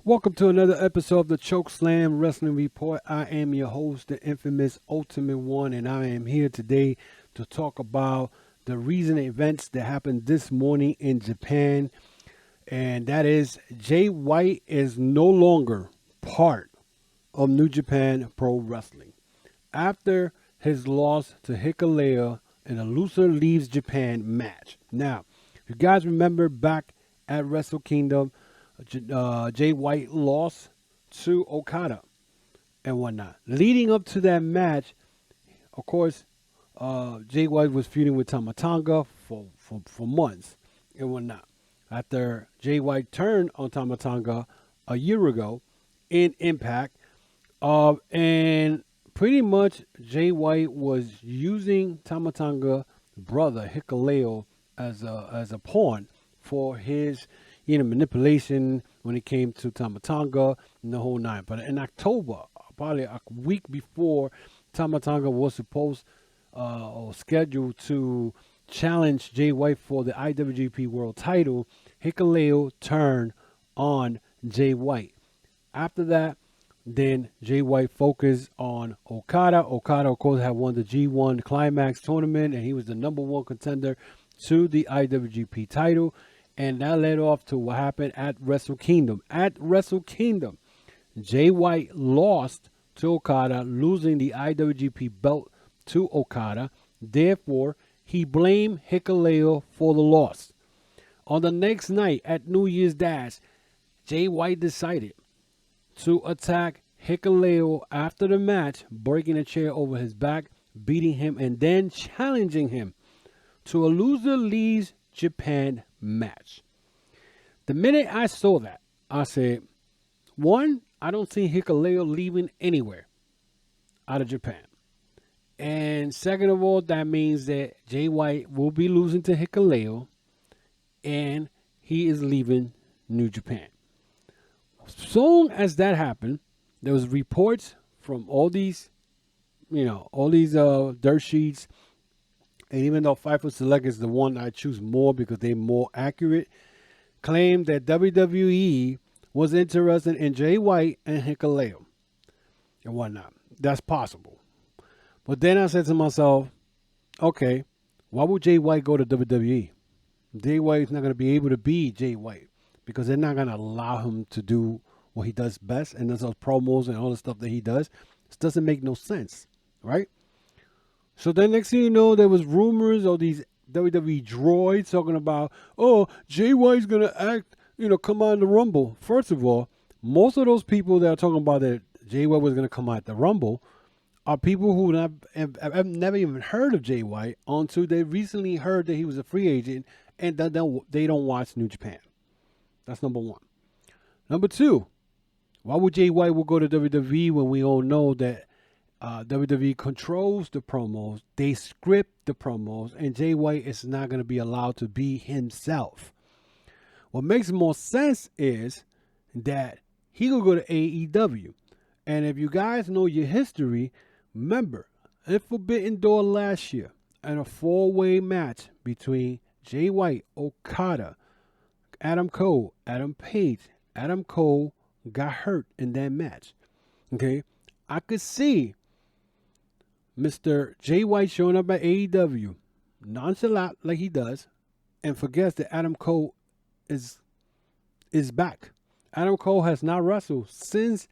Welcome to another episode of the Chokeslam Wrestling Report. I am your host, the infamous Ultimate One, and I am here today to talk about the recent events that happened this morning in Japan. And that is, Jay White is no longer part of New Japan Pro Wrestling. After his loss to Hiko Leo in a loser leaves Japan match. Now, if you guys remember back at Wrestle Kingdom, Jay White lost to Okada and whatnot. Leading up to that match, of course, Jay White was feuding with Tama Tonga for months and whatnot. After Jay White turned on Tama Tonga a year ago in Impact, and pretty much Jay White was using Tama Tonga's brother Hiko Leo as a pawn for his manipulation when it came to Tama Tonga and the whole nine. But in October, probably a week before Tama Tonga was supposed or scheduled to challenge Jay White for the IWGP World title, Hiko Leo turned on Jay White. After that, then Jay White focused on Okada. Okada, of course, had won the G1 Climax tournament, and he was the #1 contender to the IWGP title. And that led off to what happened at Wrestle Kingdom. At Wrestle Kingdom, Jay White lost to Okada, losing the IWGP belt to Okada. Therefore, he blamed Hiko Leo for the loss. On the next night at New Year's Dash, Jay White decided to attack Hiko Leo after the match, breaking a chair over his back, beating him, and then challenging him to a loser leaves Japan match. The minute I saw that, I said, one, I don't see Hiko Leo leaving anywhere out of Japan. And second of all, that means that Jay White will be losing to Hiko Leo, and he is leaving New Japan. Soon as that happened, there was reports from all these dirt sheets. And even though Fightful Select is the one I choose more because they're more accurate, claimed that WWE was interested in Jay White and Hiko Leo and whatnot. That's possible. But then I said to myself, okay, why would Jay White go to WWE? Jay White's not going to be able to be Jay White because they're not going to allow him to do what he does best, and those promos and all the stuff that he does. This doesn't make no sense, right? So then next thing you know, there was rumors of these WWE droids talking about, oh, Jay White's going to come out in the Rumble. First of all, most of those people that are talking about that Jay White was going to come out the Rumble are people who have never even heard of Jay White until they recently heard that he was a free agent and they don't watch New Japan. That's number one. Number two, why would Jay White go to WWE when we all know that WWE controls the promos, they script the promos, and Jay White is not going to be allowed to be himself. What makes more sense is that he will go to AEW. And if you guys know your history, remember, in Forbidden Door last year, in a 4-way match between Jay White, Okada, Adam Cole, Adam Page, Adam Cole got hurt in that match. Okay? I could see Mr. Jay White showing up at AEW, nonchalant like he does, and forgets that Adam Cole is back. Adam Cole has not wrestled since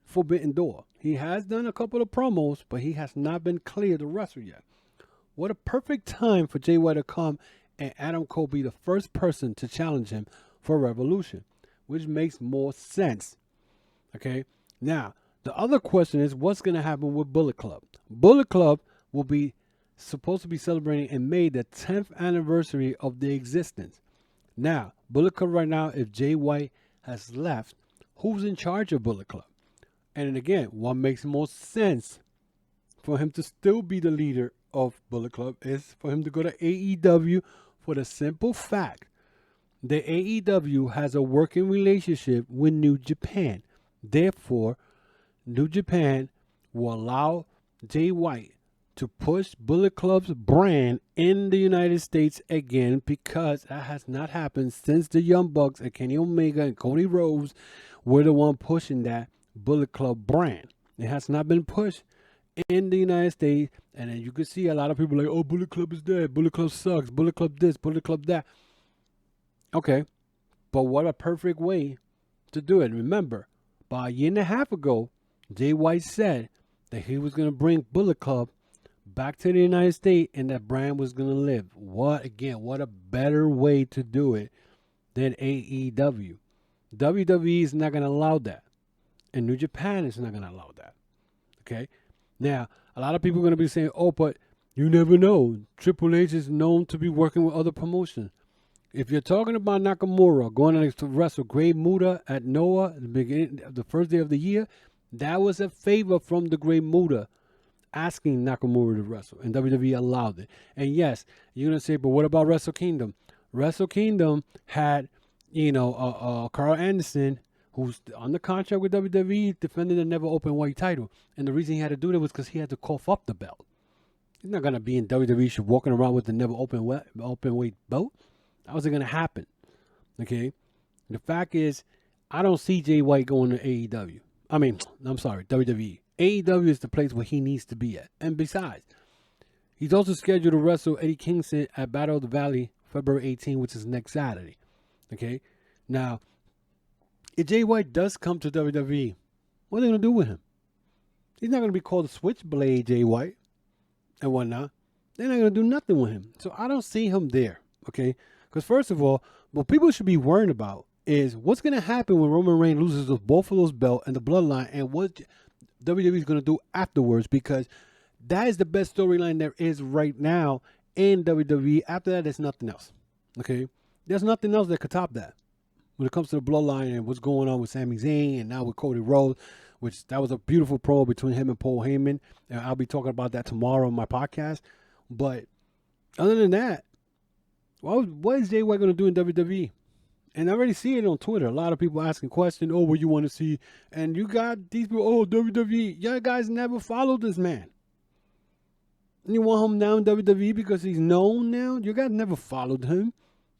Forbidden Door. He has done a couple of promos, but he has not been cleared to wrestle yet. What a perfect time for Jay White to come and Adam Cole be the first person to challenge him for Revolution, which makes more sense. Okay, now the other question is what's going to happen with Bullet Club. Bullet Club will be supposed to be celebrating in May the 10th anniversary of their existence. Now, Bullet Club right now, if Jay White has left, who's in charge of Bullet Club? And then again, what makes more sense for him to still be the leader of Bullet Club is for him to go to AEW for the simple fact that AEW has a working relationship with New Japan. Therefore, New Japan will allow Jay White to push Bullet Club's brand in the United States again, because that has not happened since the Young Bucks and Kenny Omega and Cody Rhodes were the one pushing that Bullet Club brand. It has not been pushed in the United States, and then you can see a lot of people like, oh, Bullet Club is dead, Bullet Club sucks, Bullet Club this, Bullet Club that. Okay, but what a perfect way to do it. Remember, about a year and a half ago, Jay White said that he was going to bring Bullet Club back to the United States and that brand was going to live. What a better way to do it than AEW. WWE is not going to allow that. And New Japan is not going to allow that. Okay? Now, a lot of people are going to be saying, oh, but you never know. Triple H is known to be working with other promotions. If you're talking about Nakamura going to wrestle Great Muta at Noah at the beginning, the first day of the year, that was a favor from the Great Muta asking Nakamura to wrestle, and WWE allowed it. And yes, you're going to say, but what about Wrestle Kingdom? Wrestle Kingdom had, Carl Anderson, who's on the contract with WWE, defending the never open weight title. And the reason he had to do that was because he had to cough up the belt. He's not going to be in WWE walking around with the never open weight belt. That wasn't going to happen. Okay? The fact is, I don't see Jay White going to AEW. WWE. AEW is the place where he needs to be at. And besides, he's also scheduled to wrestle Eddie Kingston at Battle of the Valley February 18, which is next Saturday. Okay? Now, if Jay White does come to WWE, what are they going to do with him? He's not going to be called Switchblade Jay White and whatnot. They're not going to do nothing with him. So I don't see him there. Okay? Because first of all, what people should be worried about is what's going to happen when Roman Reigns loses both of those belts and the bloodline, and what WWE is going to do afterwards, because that is the best storyline there is right now in WWE. After that, there's nothing else. Okay? There's nothing else that could top that when it comes to the bloodline and what's going on with Sami Zayn and now with Cody Rhodes, which that was a beautiful promo between him and Paul Heyman. And I'll be talking about that tomorrow on my podcast. But other than that, what is Jay White going to do in WWE? And I already see it on Twitter. A lot of people asking questions, oh, what you want to see? And you got these people, oh, WWE. Y'all guys never followed this man. And you want him now in WWE because he's known now? You guys never followed him.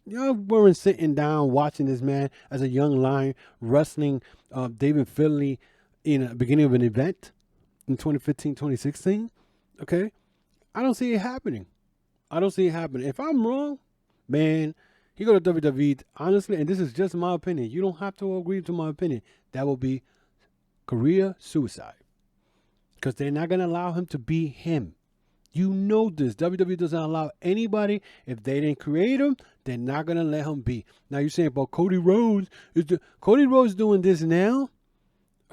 Y'all weren't sitting down watching this man as a young lion wrestling David Finlay in the beginning of an event in 2015, 2016. Okay? I don't see it happening. If I'm wrong, man, he go to WWE, honestly, and this is just my opinion. You don't have to agree to my opinion. That will be career suicide. Because they're not going to allow him to be him. You know this. WWE doesn't allow anybody. If they didn't create him, they're not going to let him be. Now you're saying about Cody Rhodes. Cody Rhodes doing this now.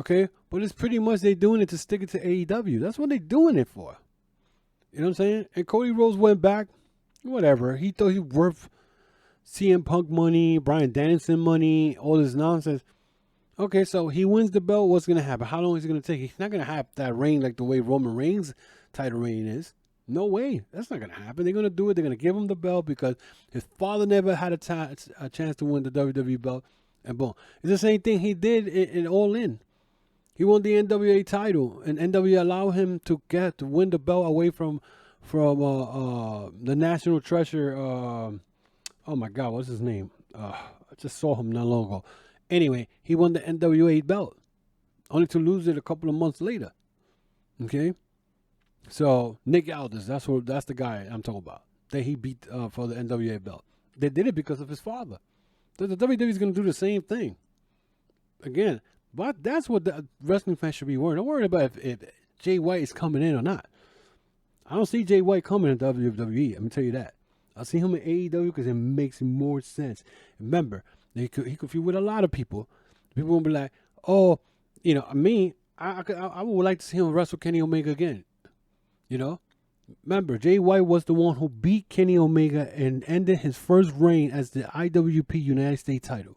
Okay? But it's pretty much they doing it to stick it to AEW. That's what they're doing it for. You know what I'm saying? And Cody Rhodes went back. Whatever. He thought he was worth CM Punk money, Bryan Danielson money, all this nonsense. Okay, so he wins the belt. What's going to happen? How long is it going to take? He's not going to have that reign like the way Roman Reigns' title reign is. No way. That's not going to happen. They're going to do it. They're going to give him the belt because his father never had a chance to win the WWE belt. And boom. It's the same thing he did in All In. He won the NWA title, and NWA allowed him to win the belt away from the National Treasure. Oh my God, what's his name? I just saw him not long ago. Anyway, he won the NWA belt, only to lose it a couple of months later. Okay, so Nick Aldis, that's the guy I'm talking about that he beat for the NWA belt. They did it because of his father. The WWE is going to do the same thing again, but that's what the wrestling fans should be worried. Don't worry about if Jay White is coming in or not. I don't see Jay White coming in WWE. Let me tell you that. I see him in AEW because it makes more sense. Remember, he could feud with a lot of people. People will be like, oh, I would like to see him wrestle Kenny Omega again. Remember, Jay White was the one who beat Kenny Omega and ended his first reign as the IWP United States title.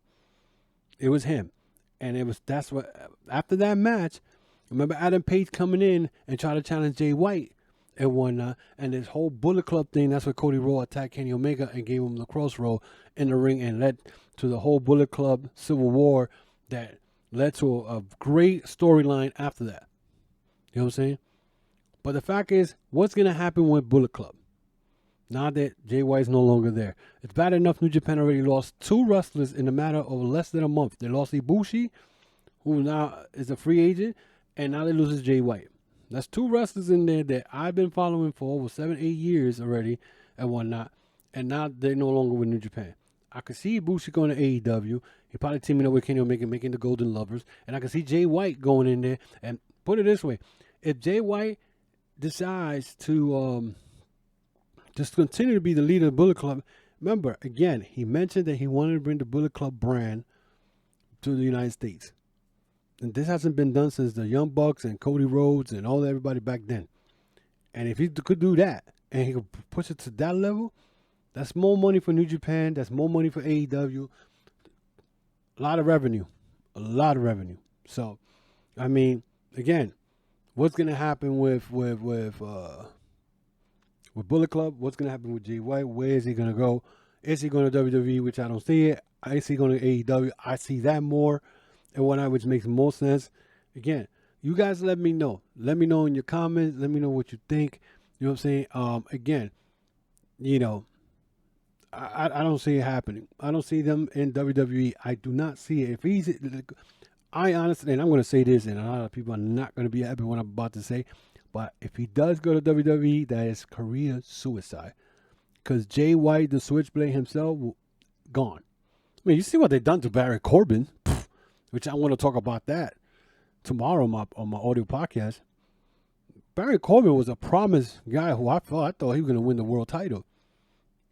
It was him. And that's what, after that match, remember Adam Page coming in and trying to challenge Jay White and whatnot. And this whole Bullet Club thing, that's what Cody Rhodes attacked Kenny Omega and gave him the crossroad in the ring and led to the whole Bullet Club Civil War that led to a great storyline after that. You know what I'm saying? But the fact is, what's going to happen with Bullet Club? Now that Jay White's no longer there. It's bad enough New Japan already lost 2 wrestlers in a matter of less than a month. They lost Ibushi, who now is a free agent, and now they lose Jay White. That's 2 wrestlers in there that I've been following for over 7-8 years already and whatnot, and now they're no longer with New Japan. I could see Ibushi going to AEW. He probably teaming up with Kenny Omega, making the Golden Lovers, and I could see Jay White going in there. And put it this way, if Jay White decides to just continue to be the leader of the Bullet Club, remember, again, he mentioned that he wanted to bring the Bullet Club brand to the United States. And this hasn't been done since the Young Bucks and Cody Rhodes and all everybody back then. And if he could do that and he could push it to that level, that's more money for New Japan. That's more money for AEW. A lot of revenue. A lot of revenue. So, I mean, again, what's going to happen with Bullet Club? What's going to happen with Jay White? Where is he going to go? Is he going to WWE, which I don't see it? Is he going to AEW? I see that more and whatnot, which makes more sense. Again, you guys let me know. Let me know in your comments. Let me know what you think. You know what I'm saying? Again, you know, I don't see it happening. I don't see them in WWE. I do not see it. If he's, I honestly, and I'm going to say this, and a lot of people are not going to be happy what I'm about to say, but if he does go to WWE, that is career suicide. Because Jay White, the Switchblade himself, gone. I mean, you see what they've done to Barry Corbin, which I want to talk about that tomorrow on my audio podcast. Barry Corbin was a promised guy who I thought he was going to win the world title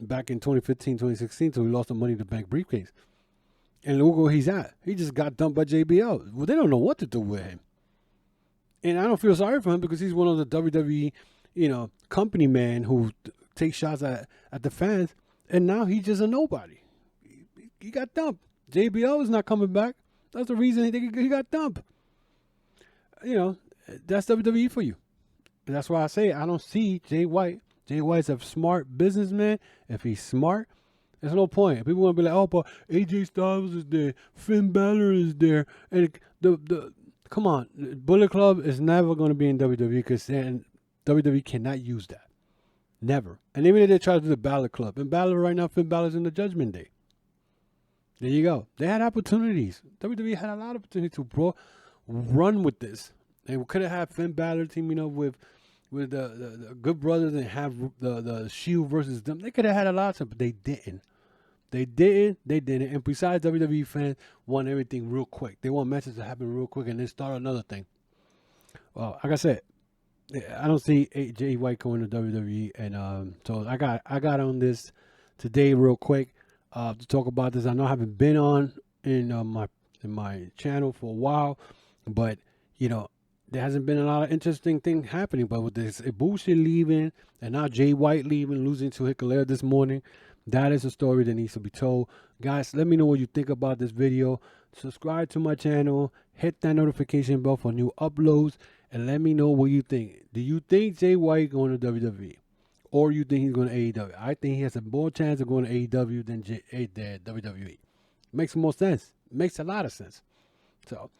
back in 2015, 2016, so he lost the Money in the Bank briefcase. And look where he's at. He just got dumped by JBL. Well, they don't know what to do with him. And I don't feel sorry for him because he's one of the WWE, company man who takes shots at the fans. And now he's just a nobody. He got dumped. JBL is not coming back. That's the reason he got dumped. That's WWE for you. And that's why I say I don't see Jay White. Jay White's a smart businessman. If he's smart, there's no point. People want to be like, oh, but AJ Styles is there, Finn Balor is there, and come on, Bullet Club is never going to be in WWE because WWE cannot use that, never. And even if they try to do the Balor Club, and Balor right now, Finn Balor's in the Judgment Day. There you go. They had opportunities. WWE had a lot of opportunities to run with this. They could have had Finn Balor teaming up with the Good Brothers and have the Shield versus them. They could have had a lot of stuff, but they didn't. They didn't. And besides, WWE fans want everything real quick. They want matches to happen real quick and then start another thing. Well, like I said, I don't see Jay White going to WWE, and so I got on this today real quick to talk about this. I know I haven't been on in my channel for a while, but there hasn't been a lot of interesting things happening. But with this Ibushi leaving and now Jay White leaving, losing to Hiko Leo this morning, that is a story that needs to be told. Guys, let me know what you think about this video. Subscribe to my channel. Hit that notification bell for new uploads. And let me know what you think. Do you think Jay White going to WWE? Or you think he's going to AEW? I think he has a more chance of going to AEW than WWE. Makes more sense. Makes a lot of sense. So,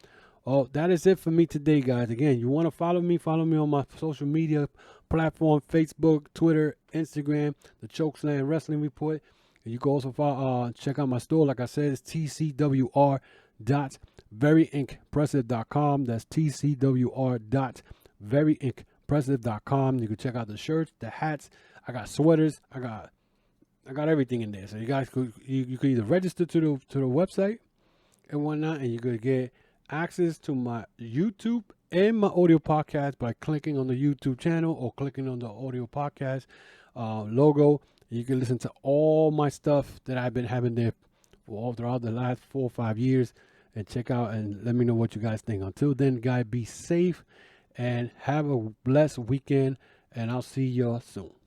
that is it for me today, guys. Again, you want to follow me on my social media platform, Facebook, Twitter, Instagram, the Chokeslam Wrestling Report. And you can also check out my store. Like I said, it's TCWR.veryinkpressive.com. That's TCWR.veryinkpressive.com. You can check out the shirts, the hats. I got sweaters. I got everything in there. So you guys could either register to the website and whatnot, and you could get access to my YouTube and my audio podcast by clicking on the YouTube channel or clicking on the audio podcast logo. You can listen to all my stuff that I've been having there all throughout the last 4 or 5 years, and check out and let me know what you guys think. Until then, guys, be safe and have a blessed weekend, and I'll see y'all soon.